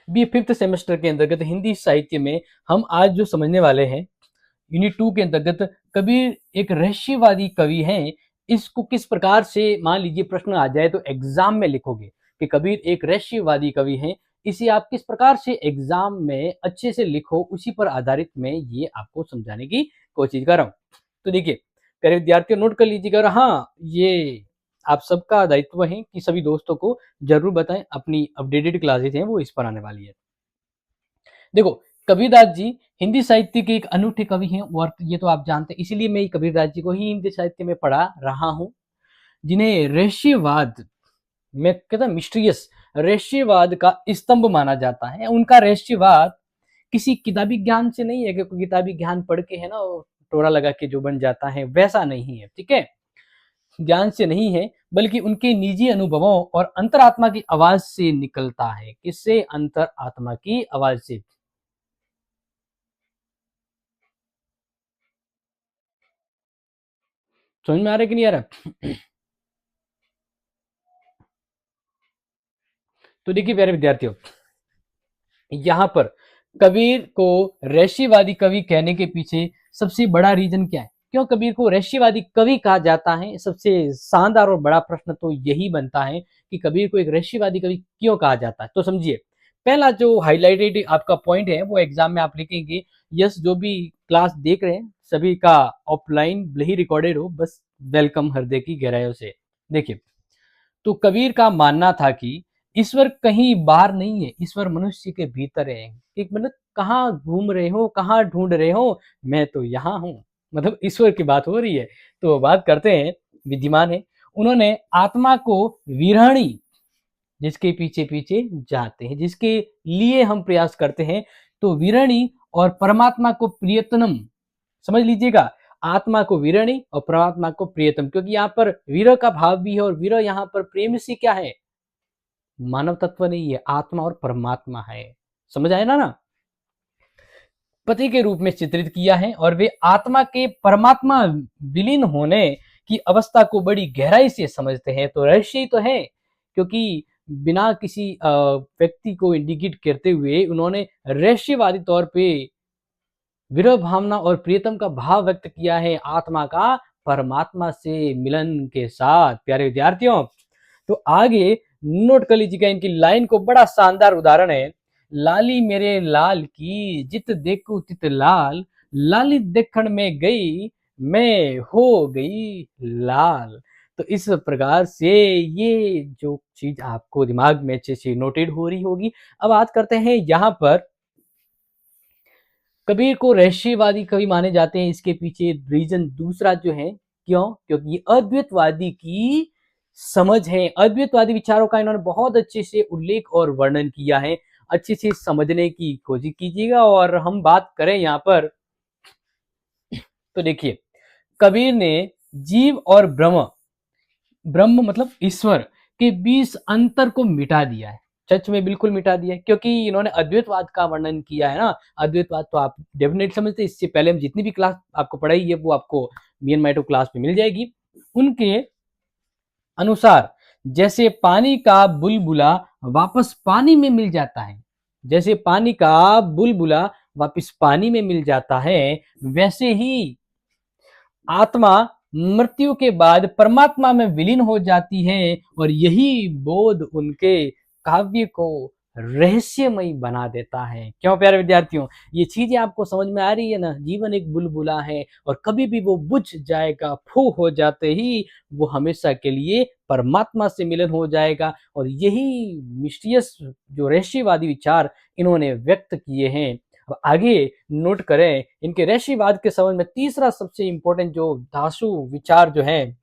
B fifth semester के अंतर्गत हिंदी साहित्य में हम आज जो समझने वाले हैं, यूनिट 2 के अंतर्गत कबीर एक रहस्यवादी कवि हैं। इसको किस प्रकार से मान लीजिए प्रश्न आ जाए तो एग्जाम में लिखोगे कि कबीर एक रहस्यवादी कवि हैं, इसे आप किस प्रकार से एग्जाम में अच्छे से लिखो, उसी पर आधारित मैं ये आपको समझाने की कोशिश कर रहा हूँ। तो देखिए प्यारे विद्यार्थियों, नोट कर लीजिएगा। और हाँ, ये आप सबका दायित्व है कि सभी दोस्तों को जरूर बताएं, अपनी अपडेटेड क्लासेज हैं वो इस पर आने वाली है। देखो, कबीरदास जी हिंदी साहित्य के एक अनूठे कवि हैं, और ये तो आप जानते हैं, इसीलिए मैं कबीरदास जी को ही हिंदी साहित्य में पढ़ा रहा हूं, जिन्हें रहस्यवाद, मैं कहता मिस्ट्रियस रहस्यवाद का स्तंभ माना जाता है। उनका रहस्यवाद किसी किताबी ज्ञान से नहीं है, क्योंकि किताबी ज्ञान पढ़ के है ना टोरा लगा के जो बन जाता है वैसा नहीं है, ठीक है। ज्ञान से नहीं है, बल्कि उनके निजी अनुभवों और अंतरात्मा की आवाज से निकलता है। किससे? अंतरात्मा की आवाज से। समझ में आ रहा है कि नहीं आ रहा? तो देखिए प्यारे विद्यार्थियों, यहां पर कबीर को रहस्यवादी कवि कहने के पीछे सबसे बड़ा रीजन क्या है? क्यों कबीर को रहस्यवादी कवि कहा जाता है? सबसे शानदार और बड़ा प्रश्न तो यही बनता है कि कबीर को एक रहस्यवादी कवि क्यों कहा जाता है। तो समझिए, पहला जो हाईलाइटेड आपका पॉइंट है वो एग्जाम में आप लिखेंगे। यस, जो भी क्लास देख रहे हैं सभी का ऑफलाइन भले ही रिकॉर्डेड हो, बस वेलकम हृदय की गहराइयों से। देखिए, तो कबीर का मानना था कि ईश्वर कहीं बाहर नहीं है, ईश्वर मनुष्य के भीतर है। एक मतलब कहाँ घूम रहे हो, कहाँ ढूंढ रहे हो, मैं तो यहाँ हूँ। मतलब ईश्वर की बात हो रही है। तो बात करते हैं, विद्यमान है। उन्होंने आत्मा को विरहणी, जिसके पीछे पीछे जाते हैं, जिसके लिए हम प्रयास करते हैं, तो विरहणी और परमात्मा को प्रियतनम, समझ लीजिएगा, आत्मा को विरणी और परमात्मा को प्रियतम, क्योंकि यहाँ पर विरह का भाव भी है, और विरह यहाँ पर प्रेम से क्या है? मानव तत्व नहीं है, आत्मा और परमात्मा है। समझ आए ना? पति के रूप में चित्रित किया है, और वे आत्मा के परमात्मा विलीन होने की अवस्था को बड़ी गहराई से समझते हैं। तो रहस्य ही तो है, क्योंकि बिना किसी व्यक्ति को इंडिकेट करते हुए उन्होंने रहस्यवादी तौर पे विरह भावना और प्रियतम का भाव व्यक्त किया है, आत्मा का परमात्मा से मिलन के साथ। प्यारे विद्यार्थियों, तो आगे नोट कर लीजिएगा, इनकी लाइन को, बड़ा शानदार उदाहरण है। लाली मेरे लाल की जित देखू तित लाल, लाली देखण में गई मैं हो गई लाल। तो इस प्रकार से ये जो चीज आपको दिमाग में अच्छे से नोटेड हो रही होगी। अब बात करते हैं यहाँ पर, कबीर को रहस्यवादी कवि माने जाते हैं, इसके पीछे रीजन दूसरा जो है, क्यों? क्योंकि अद्वैतवादी की समझ है, अद्वैतवादी विचारों का इन्होंने बहुत अच्छे से उल्लेख और वर्णन किया है। अच्छे से समझने की कोशिश कीजिएगा। और हम बात करें यहाँ पर, तो देखिए, कबीर ने जीव और ब्रह्म, ब्रह्म मतलब ईश्वर, के बीच अंतर को मिटा दिया है। सच में बिल्कुल मिटा दिया है, क्योंकि इन्होंने अद्वैतवाद का वर्णन किया है ना। अद्वैतवाद तो आप डेफिनेट समझते, इससे पहले हम जितनी भी क्लास आपको पढ़ाई है वो आपको मेन माइटो क्लास में मिल जाएगी। उनके अनुसार जैसे पानी का बुलबुला वापस पानी में मिल जाता है, जैसे पानी का बुलबुला वापस पानी में मिल जाता है, वैसे ही आत्मा मृत्यु के बाद परमात्मा में विलीन हो जाती है। और यही बोध उनके काव्य को रहस्यमय बना देता है। क्यों प्यारे विद्यार्थियों, ये चीजें आपको समझ में आ रही है ना? जीवन एक बुलबुला है, और कभी भी वो बुझ जाएगा, फू हो जाते ही वो हमेशा के लिए परमात्मा से मिलन हो जाएगा। और यही मिस्टीरियस जो रहस्यवादी विचार इन्होंने व्यक्त किए हैं। अब आगे नोट करें, इनके रहस्यवाद के संबंध में तीसरा सबसे इंपॉर्टेंट जो दासु विचार जो है,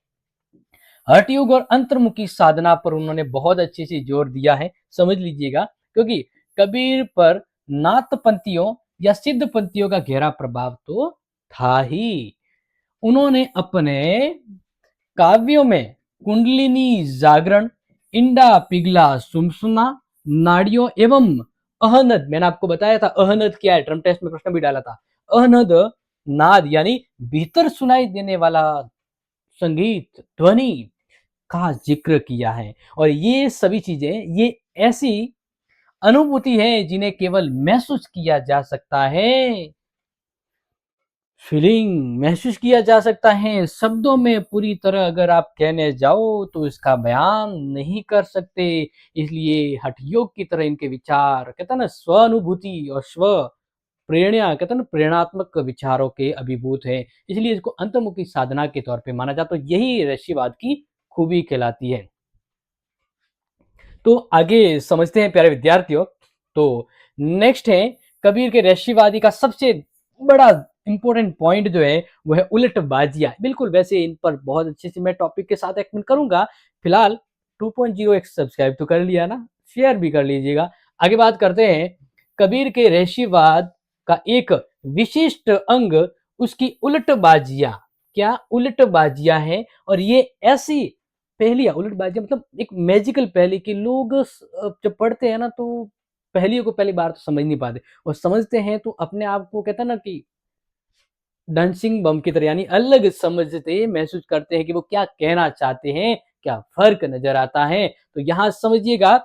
हठयोग और अंतर्मुखी साधना पर उन्होंने बहुत अच्छे से जोर दिया है। समझ लीजिएगा, क्योंकि कबीर पर नाथपंथियों या सिद्धपंथियों का गहरा प्रभाव तो था ही। उन्होंने अपने काव्यों में कुंडलिनी जागरण, इंडा पिघला सुमसुना, नाड़ियों एवं अहनद, मैंने आपको बताया था अहनद क्या है, टर्म टेस्ट में प्रश्न भी डाला था। अहनद नाद यानी भीतर सुनाई देने वाला संगीत ध्वनि का जिक्र किया है। और ये सभी चीजें, ये ऐसी अनुभूति है जिन्हें केवल महसूस किया जा सकता है। फीलिंग महसूस किया जा सकता है, शब्दों में पूरी तरह अगर आप कहने जाओ तो इसका बयान नहीं कर सकते। इसलिए हठ योग की तरह इनके विचार कहते हैं ना स्व अनुभूति और स्व प्रेरणा कहते हैं ना प्रेरणात्मक विचारों के अभिभूत है, इसलिए इसको अंतर्मुखी साधना के तौर पे माना जाता है। तो यही रहस्यवाद की खूबी कहलाती है। तो आगे समझते हैं प्यारे विद्यार्थियों। तो नेक्स्ट है कबीर के रहस्यवादी का सबसे बड़ा इंपॉर्टेंट पॉइंट जो है वो है उलटबाजियां। बिल्कुल, वैसे इन पर बहुत अच्छे से मैं टॉपिक के साथ एक्सप्लेन करूंगा। फिलहाल 2.0 एक सब्सक्राइब तो कर लिया ना, शेयर भी कर लीजिएगा। आगे बात करते हैं कबीर के रहस्यवाद का एक विशिष्ट अंग उसकी उलटबाजियां। क्या उलटबाजियां हैं? और ये ऐसी पहेलियां, उलटबाजियां मतलब एक मैजिकल पहेली कि लोग जब पढ़ते हैं ना तो पहेलियों को पहली बार तो समझ नहीं पाते, और समझते हैं तो अपने आप को कहता ना कि डांसिंग बम की तरह यानी अलग समझते महसूस करते हैं कि वो क्या कहना चाहते हैं, क्या फर्क नजर आता है। तो यहां समझिएगा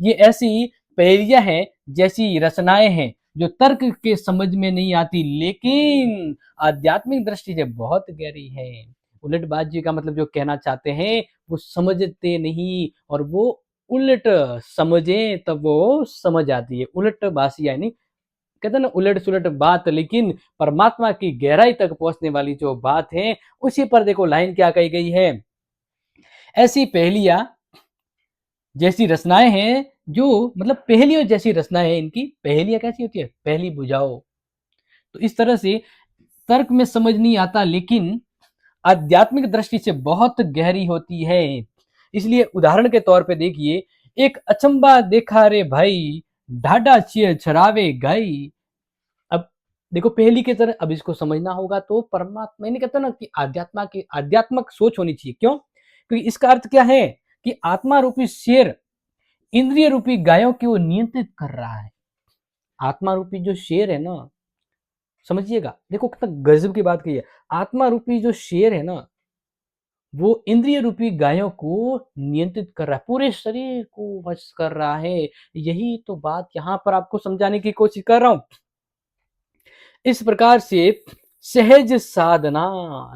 ये ऐसी पहेलियां हैं, जैसी रचनाएं हैं जो तर्क के समझ में नहीं आती लेकिन आध्यात्मिक दृष्टि से बहुत गहरी है। उलटबाजी का मतलब जो कहना चाहते हैं वो समझते नहीं, और वो उलट समझे तब वो समझ आती है। उलटबाजी यानी कहते हैं ना उलट सुलट बात, लेकिन परमात्मा की गहराई तक पहुंचने वाली जो बात है उसी पर देखो लाइन क्या कही गई है। ऐसी पहेलियां जैसी रचनाएं हैं जो मतलब पहेलियों जैसी रचनाएं हैं इनकी। पहेलियां कैसी होती है? पहेली बुझाओ। तो इस तरह से तर्क में समझ नहीं आता लेकिन आध्यात्मिक दृष्टि से बहुत गहरी होती है। इसलिए उदाहरण के तौर पे देखिए, एक अचंबा देखा रे भाई, ढाडा चिय छरावे गाई। अब देखो पहली की तरह अब इसको समझना होगा तो परमात्मा नहीं कहता ना कि आध्यात्मा की आध्यात्मक सोच होनी चाहिए। क्यों? क्योंकि इसका अर्थ क्या है कि आत्मा रूपी शेर इंद्रिय रूपी गायों की वो नियंत्रित कर रहा है। आत्मा रूपी जो शेर है ना, समझिएगा, देखो कितना गजब की बात कही है। आत्मा रूपी जो शेर है ना वो इंद्रिय रूपी गायों को नियंत्रित कर रहा है, पूरे शरीर को वश कर रहा है। यही तो बात यहां पर आपको समझाने की कोशिश कर रहा हूं। इस प्रकार से सहज साधना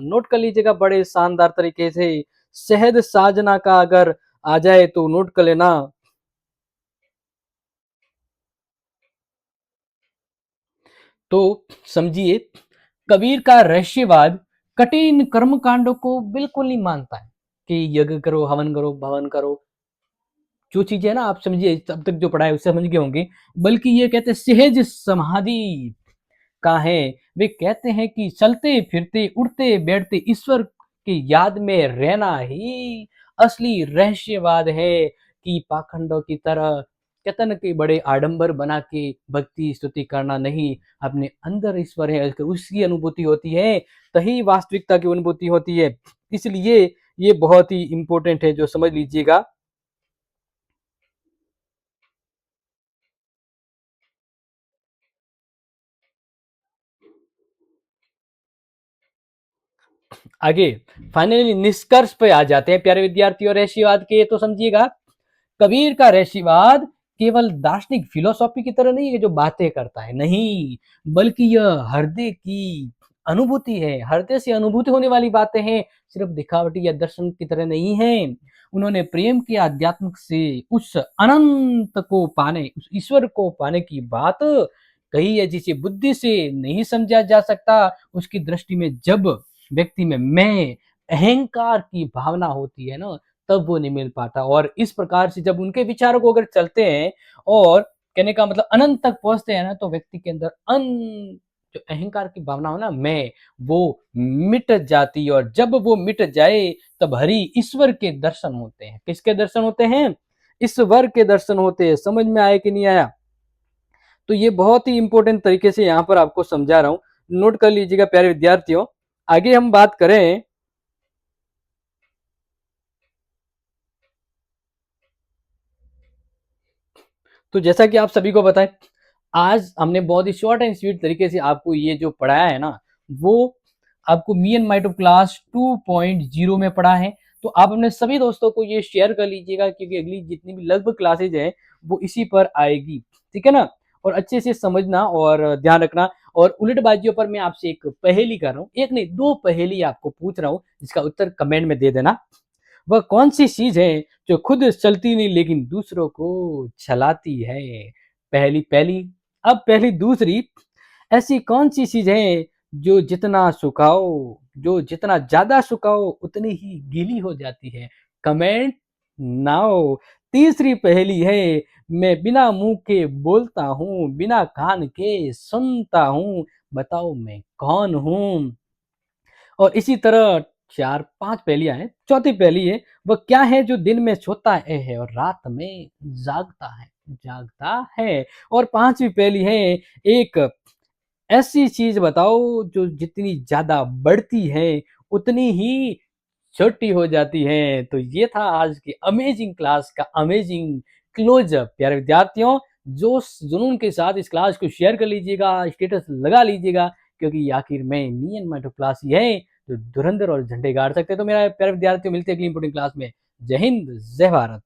नोट कर लीजिएगा बड़े शानदार तरीके से। सहज साधना का अगर आ जाए तो नोट कर लेना। तो समझिए कबीर का रहस्यवाद कठिन कर्म कांडों को बिल्कुल नहीं मानता है कि यज्ञ करो, हवन करो, भवन करो, जो चीजें ना आप समझिए अब तक जो पढ़ा है उससे समझ गए होंगे। बल्कि ये कहते हैं सहज समाधि का है। वे कहते हैं कि चलते फिरते उठते बैठते ईश्वर की याद में रहना ही असली रहस्यवाद है, कि पाखंडों की तरह कहते ना कि बड़े आडंबर बना के भक्ति स्तुति करना नहीं। अपने अंदर ईश्वर है, उसकी अनुभूति होती है, तही वास्तविकता की अनुभूति होती है। इसलिए ये बहुत ही इंपॉर्टेंट है जो समझ लीजिएगा। आगे फाइनली निष्कर्ष पे आ जाते हैं प्यारे विद्यार्थियों रहस्यवाद के। तो समझिएगा कबीर का रहस्यवाद केवल दार्शनिक फिलोसॉफी की तरह नहीं है जो बातें करता है, नहीं, बल्कि यह हृदय की अनुभूति है। हृदय से अनुभूति होने वाली बातें हैं, सिर्फ दिखावटी या दर्शन की तरह नहीं है। उन्होंने प्रेम के आध्यात्मिक से उस अनंत को पाने, उस ईश्वर को पाने की बात कही है जिसे बुद्धि से नहीं समझा जा सकता। उसकी दृष्टि में जब व्यक्ति में मैं अहंकार की भावना होती है ना तब वो नहीं मिल पाता। और इस प्रकार से जब उनके विचारों को अगर चलते हैं और कहने का मतलब अनंत तक पहुंचते हैं ना तो व्यक्ति के अंदर जो अहंकार की भावना हो ना मैं, वो मिट जाती है। और जब वो मिट जाए तब हरि ईश्वर के दर्शन होते हैं। किसके दर्शन होते हैं? ईश्वर के दर्शन होते हैं। समझ में आया कि नहीं आया? तो ये बहुत ही इंपॉर्टेंट तरीके से यहाँ पर आपको समझा रहा हूँ, नोट कर लीजिएगा प्यारे विद्यार्थियों। आगे हम बात करें तो जैसा कि आप सभी को पता है आज हमने बहुत ही शॉर्ट एंड स्वीट तरीके से आपको ये जो पढ़ाया है ना वो आपको me and might of class 2.0 में पढ़ा है। तो आप अपने सभी दोस्तों को ये शेयर कर लीजिएगा, क्योंकि अगली जितनी भी लगभग क्लासेज है वो इसी पर आएगी, ठीक है ना। और अच्छे से समझना और ध्यान रखना। और उलटबाजियों पर मैं आपसे एक पहेली कर रहा हूँ, एक नहीं 2 पहेली आपको पूछ रहा हूँ, जिसका उत्तर कमेंट में दे देना। वह कौन सी चीज है जो खुद चलती नहीं लेकिन दूसरों को चलाती है? पहली पहली, अब पहली दूसरी, ऐसी कौन सी चीज है जो जितना सुखाओ, जो जितना ज्यादा सुखाओ उतनी ही गीली हो जाती है? Comment now. तीसरी पहेली है, मैं बिना मुंह के बोलता हूँ, बिना कान के सुनता हूँ, बताओ मैं कौन हूँ? और इसी तरह 4-5 पहेलियां हैं। चौथी पहेली है, वह क्या है जो दिन में सोता है और रात में जागता है, जागता है? और पांचवी पहेली है, एक ऐसी चीज बताओ जो जितनी ज्यादा बढ़ती है उतनी ही छोटी हो जाती है। तो ये था आज की अमेजिंग क्लास का अमेजिंग क्लोजअप। प्यारे विद्यार्थियों, जोश जुनून के साथ इस क्लास को शेयर कर लीजिएगा, स्टेटस लगा लीजिएगा, क्योंकि आखिर में मी एंड माय क्लास ही है जो धुरंधर और झंडे गाड़ सकते हैं। तो मेरा प्यारे विद्यार्थियों, मिलते हैं अगली इंपोर्टेंट क्लास में। जय हिंद, जय भारत।